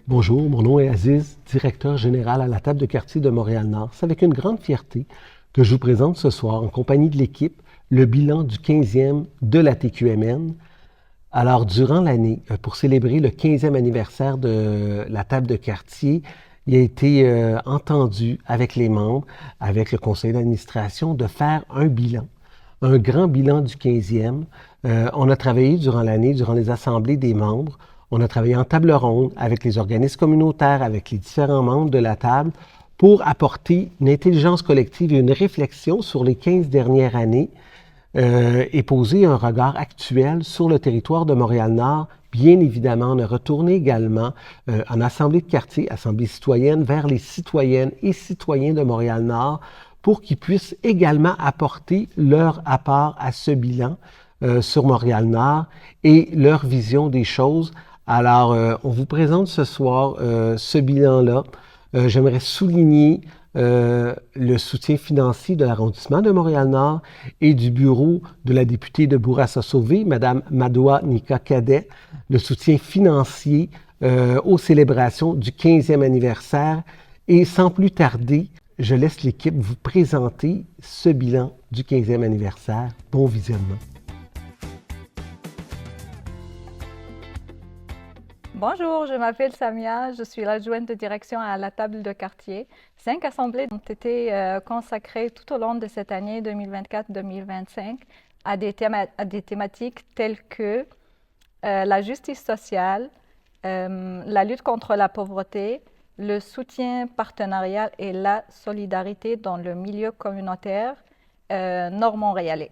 Bonjour, mon nom est Aziz, directeur général à la table de quartier de Montréal-Nord. C'est avec une grande fierté que je vous présente ce soir, en compagnie de l'équipe, le bilan du 15e de la TQMN. Alors, durant l'année, pour célébrer le 15e anniversaire de la table de quartier, il a été entendu avec les membres, avec le conseil d'administration, de faire un grand bilan du 15e. On a travaillé durant l'année, durant les assemblées des membres. On a travaillé en table ronde avec les organismes communautaires, avec les différents membres de la table, pour apporter une intelligence collective et une réflexion sur les 15 dernières années et poser un regard actuel sur le territoire de Montréal-Nord. Bien évidemment, on a retourné également en assemblée de quartier, assemblée citoyenne, vers les citoyennes et citoyens de Montréal-Nord pour qu'ils puissent également apporter leur apport à ce bilan sur Montréal-Nord et leur vision des choses. Alors, on vous présente ce soir ce bilan-là. J'aimerais souligner le soutien financier de l'arrondissement de Montréal-Nord et du bureau de la députée de Bourassa-Sauvé, Mme Madoua Nika Cadet, le soutien financier aux célébrations du 15e anniversaire. Et sans plus tarder, je laisse l'équipe vous présenter ce bilan du 15e anniversaire. Bon visionnement. Bonjour, je m'appelle Samia, je suis l'adjointe de direction à la table de quartier. 5 assemblées ont été consacrées tout au long de cette année 2024-2025 à des thématiques telles que la justice sociale, la lutte contre la pauvreté, le soutien partenarial et la solidarité dans le milieu communautaire nord-montréalais.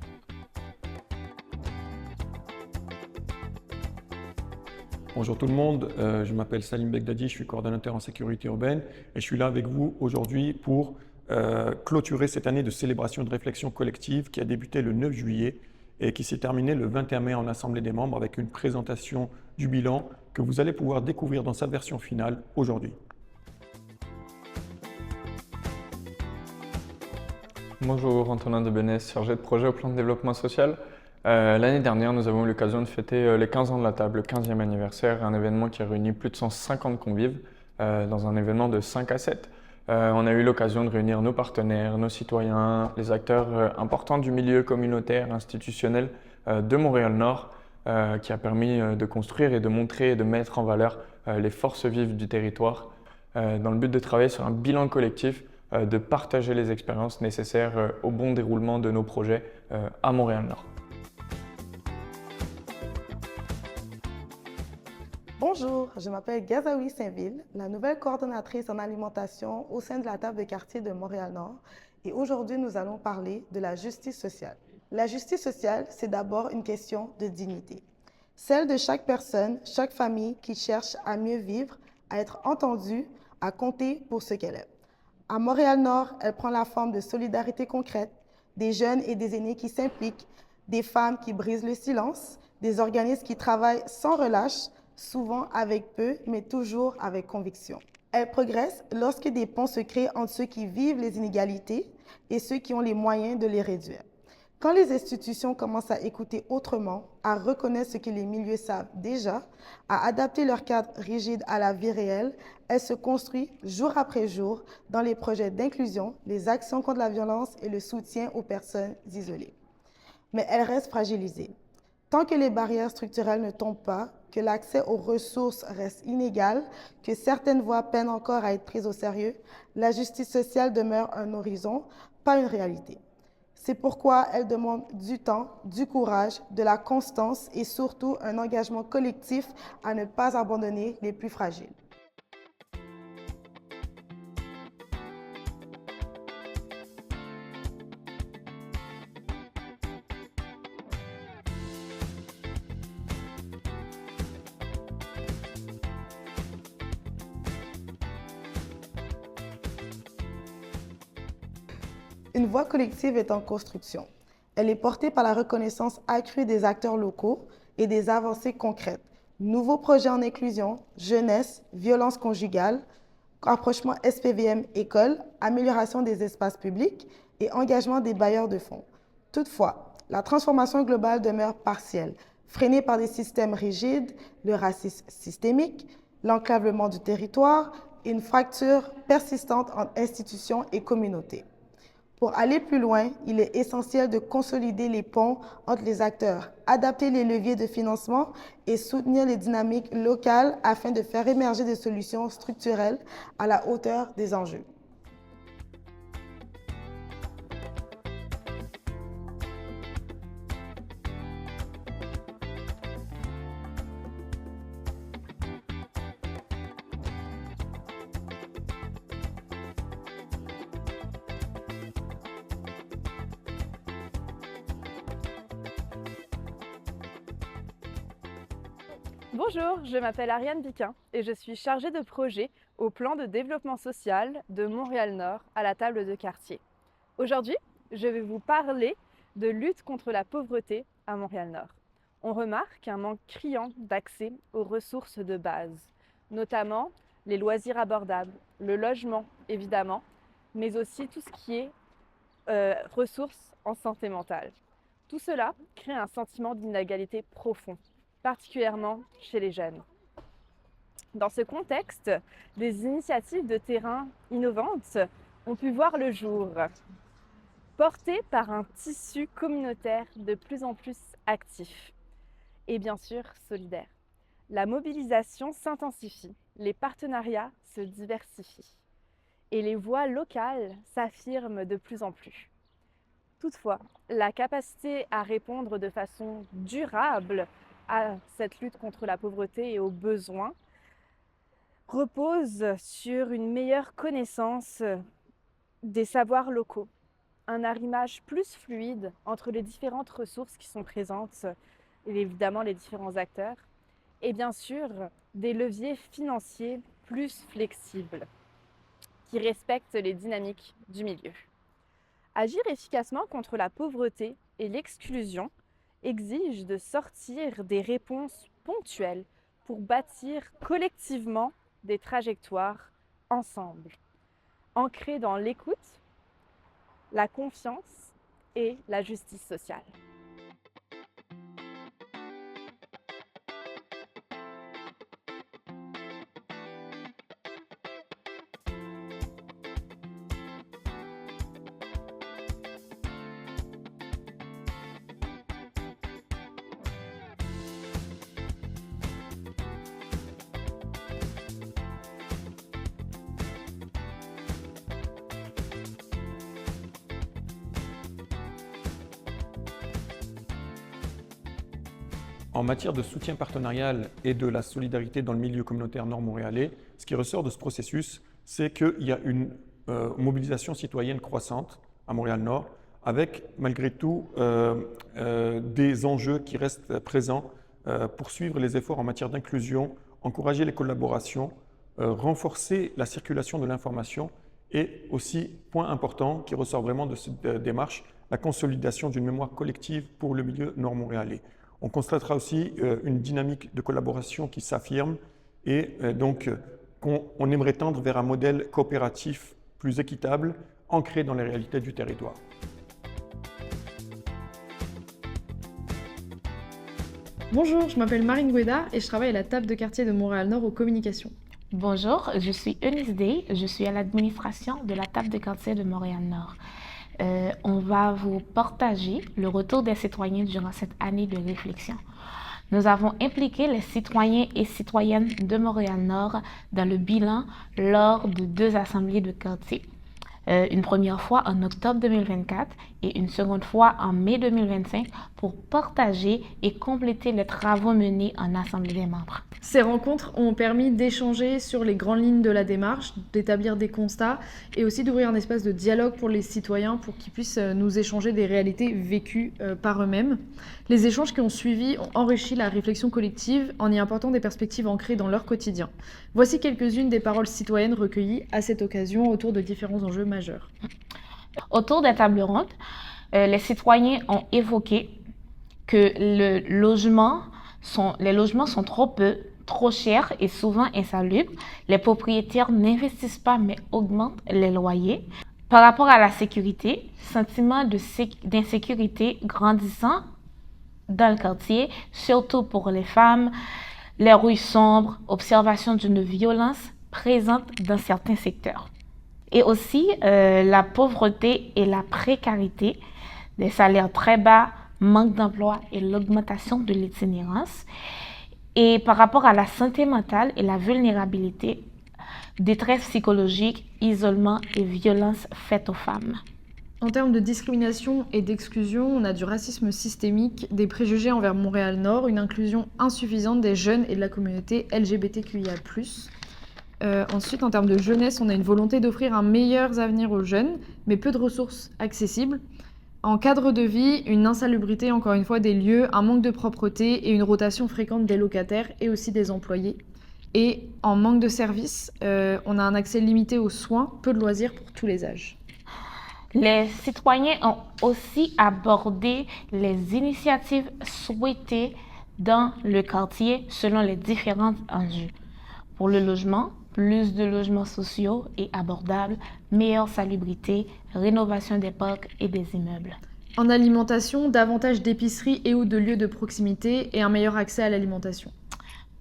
Bonjour tout le monde, je m'appelle Salim Begdadi, je suis coordonnateur en sécurité urbaine et je suis là avec vous aujourd'hui pour clôturer cette année de célébration de réflexion collective qui a débuté le 9 juillet et qui s'est terminée le 21 mai en Assemblée des membres avec une présentation du bilan que vous allez pouvoir découvrir dans sa version finale aujourd'hui. Bonjour, Antonin de Benès, chargé de projet au plan de développement social. L'année dernière, nous avons eu l'occasion de fêter les 15 ans de la table, le 15e anniversaire, un événement qui a réuni plus de 150 convives dans un événement de 5 à 7. On a eu l'occasion de réunir nos partenaires, nos citoyens, les acteurs importants du milieu communautaire, institutionnel de Montréal-Nord, qui a permis de construire et de montrer et de mettre en valeur les forces vives du territoire dans le but de travailler sur un bilan collectif, de partager les expériences nécessaires au bon déroulement de nos projets à Montréal-Nord. Bonjour, je m'appelle Gazaoui Saint-Ville, la nouvelle coordonnatrice en alimentation au sein de la table de quartier de Montréal-Nord. Et aujourd'hui, nous allons parler de la justice sociale. La justice sociale, c'est d'abord une question de dignité. Celle de chaque personne, chaque famille qui cherche à mieux vivre, à être entendue, à compter pour ce qu'elle est. À Montréal-Nord, elle prend la forme de solidarité concrète, des jeunes et des aînés qui s'impliquent, des femmes qui brisent le silence, des organismes qui travaillent sans relâche, souvent avec peu, mais toujours avec conviction. Elle progresse lorsque des ponts se créent entre ceux qui vivent les inégalités et ceux qui ont les moyens de les réduire. Quand les institutions commencent à écouter autrement, à reconnaître ce que les milieux savent déjà, à adapter leur cadre rigide à la vie réelle, elle se construit jour après jour dans les projets d'inclusion, les actions contre la violence et le soutien aux personnes isolées. Mais elle reste fragilisée. Tant que les barrières structurelles ne tombent pas, que l'accès aux ressources reste inégal, que certaines voies peinent encore à être prises au sérieux, la justice sociale demeure un horizon, pas une réalité. C'est pourquoi elle demande du temps, du courage, de la constance et surtout un engagement collectif à ne pas abandonner les plus fragiles. Une voie collective est en construction. Elle est portée par la reconnaissance accrue des acteurs locaux et des avancées concrètes. Nouveaux projets en inclusion, jeunesse, violence conjugale, rapprochement SPVM école, amélioration des espaces publics et engagement des bailleurs de fonds. Toutefois, la transformation globale demeure partielle, freinée par des systèmes rigides, le racisme systémique, l'enclavement du territoire et une fracture persistante entre institutions et communautés. Pour aller plus loin, il est essentiel de consolider les ponts entre les acteurs, adapter les leviers de financement et soutenir les dynamiques locales afin de faire émerger des solutions structurelles à la hauteur des enjeux. Bonjour, je m'appelle Ariane Biquin et je suis chargée de projet au plan de développement social de Montréal-Nord à la table de quartier. Aujourd'hui, je vais vous parler de lutte contre la pauvreté à Montréal-Nord. On remarque un manque criant d'accès aux ressources de base, notamment les loisirs abordables, le logement évidemment, mais aussi tout ce qui est ressources en santé mentale. Tout cela crée un sentiment d'inégalité profond, particulièrement chez les jeunes. Dans ce contexte, des initiatives de terrain innovantes ont pu voir le jour, portées par un tissu communautaire de plus en plus actif et bien sûr solidaire. La mobilisation s'intensifie, les partenariats se diversifient et les voix locales s'affirment de plus en plus. Toutefois, la capacité à répondre de façon durable à cette lutte contre la pauvreté et aux besoins repose sur une meilleure connaissance des savoirs locaux, un arrimage plus fluide entre les différentes ressources qui sont présentes et évidemment les différents acteurs et bien sûr des leviers financiers plus flexibles qui respectent les dynamiques du milieu. Agir efficacement contre la pauvreté et l'exclusion exige de sortir des réponses ponctuelles pour bâtir collectivement des trajectoires ensemble, ancrées dans l'écoute, la confiance et la justice sociale. En matière de soutien partenarial et de la solidarité dans le milieu communautaire nord-montréalais, ce qui ressort de ce processus, c'est qu'il y a une mobilisation citoyenne croissante à Montréal-Nord, avec malgré tout des enjeux qui restent présents, poursuivre les efforts en matière d'inclusion, encourager les collaborations, renforcer la circulation de l'information et aussi, point important qui ressort vraiment de cette démarche, la consolidation d'une mémoire collective pour le milieu nord-montréalais. On constatera aussi une dynamique de collaboration qui s'affirme et donc qu'on aimerait tendre vers un modèle coopératif plus équitable, ancré dans les réalités du territoire. Bonjour, je m'appelle Marine Gueda et je travaille à la table de quartier de Montréal-Nord aux communications. Bonjour, je suis Eunice Day, je suis à l'administration de la table de quartier de Montréal-Nord. On va vous partager le retour des citoyens durant cette année de réflexion. Nous avons impliqué les citoyens et citoyennes de Montréal-Nord dans le bilan lors de 2 assemblées de quartier. Une première fois en octobre 2024 et une seconde fois en mai 2025 pour partager et compléter les travaux menés en assemblée des membres. Ces rencontres ont permis d'échanger sur les grandes lignes de la démarche, d'établir des constats et aussi d'ouvrir un espace de dialogue pour les citoyens pour qu'ils puissent nous échanger des réalités vécues par eux-mêmes. Les échanges qui ont suivi ont enrichi la réflexion collective en y apportant des perspectives ancrées dans leur quotidien. Voici quelques-unes des paroles citoyennes recueillies à cette occasion autour de différents enjeux majeurs. Autour des tables rondes, les citoyens ont évoqué que les logements sont trop chers et souvent insalubres. Les propriétaires n'investissent pas mais augmentent les loyers. Par rapport à la sécurité, sentiment d'insécurité grandissant dans le quartier, surtout pour les femmes. les rues sombres, observation d'une violence présente dans certains secteurs. Et aussi la pauvreté et la précarité, des salaires très bas, manque d'emploi et l'augmentation de l'itinérance. Et par rapport à la santé mentale et la vulnérabilité, détresse psychologique, isolement et violences faites aux femmes. En termes de discrimination et d'exclusion, on a du racisme systémique, des préjugés envers Montréal-Nord, une inclusion insuffisante des jeunes et de la communauté LGBTQIA+. Ensuite, en termes de jeunesse, on a une volonté d'offrir un meilleur avenir aux jeunes, mais peu de ressources accessibles. En cadre de vie, une insalubrité, encore une fois, des lieux, un manque de propreté et une rotation fréquente des locataires et aussi des employés. Et en manque de services, on a un accès limité aux soins, peu de loisirs pour tous les âges. Les citoyens ont aussi abordé les initiatives souhaitées dans le quartier selon les différents enjeux. Pour le logement, plus de logements sociaux et abordables, meilleure salubrité, rénovation des parcs et des immeubles. En alimentation, davantage d'épiceries et ou de lieux de proximité et un meilleur accès à l'alimentation.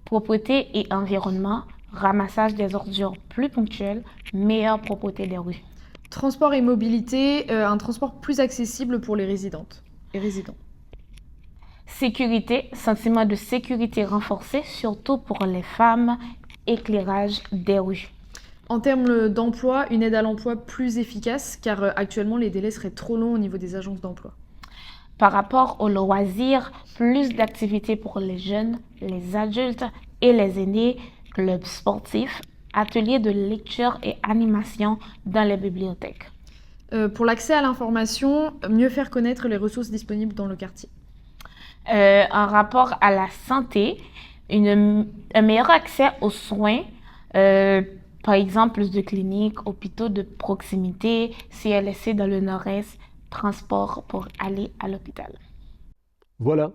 Propreté et environnement, ramassage des ordures plus ponctuel, meilleure propreté des rues. Transport et mobilité, un transport plus accessible pour les résidentes et résidents. Sécurité, sentiment de sécurité renforcé, surtout pour les femmes, éclairage des rues. En termes d'emploi, une aide à l'emploi plus efficace, car actuellement les délais seraient trop longs au niveau des agences d'emploi. Par rapport aux loisirs, plus d'activités pour les jeunes, les adultes et les aînés, clubs sportifs, ateliers de lecture et animation dans les bibliothèques. Pour l'accès à l'information, mieux faire connaître les ressources disponibles dans le quartier. En rapport à la santé, un meilleur accès aux soins, par exemple plus de cliniques, hôpitaux de proximité, CLSC dans le nord-est, transport pour aller à l'hôpital. Voilà,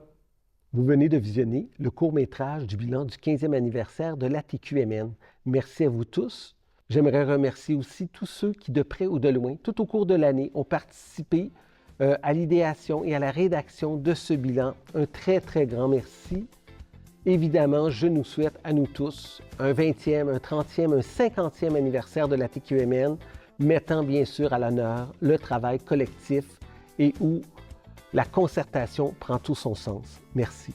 vous venez de visionner le court-métrage du bilan du 15e anniversaire de l'ATQMN. Merci à vous tous. J'aimerais remercier aussi tous ceux qui, de près ou de loin, tout au cours de l'année, ont participé à l'idéation et à la rédaction de ce bilan. Un très, très grand merci. Évidemment, je nous souhaite à nous tous un 20e, un 30e, un 50e anniversaire de l'ATQMN, mettant bien sûr à l'honneur le travail collectif et où la concertation prend tout son sens. Merci.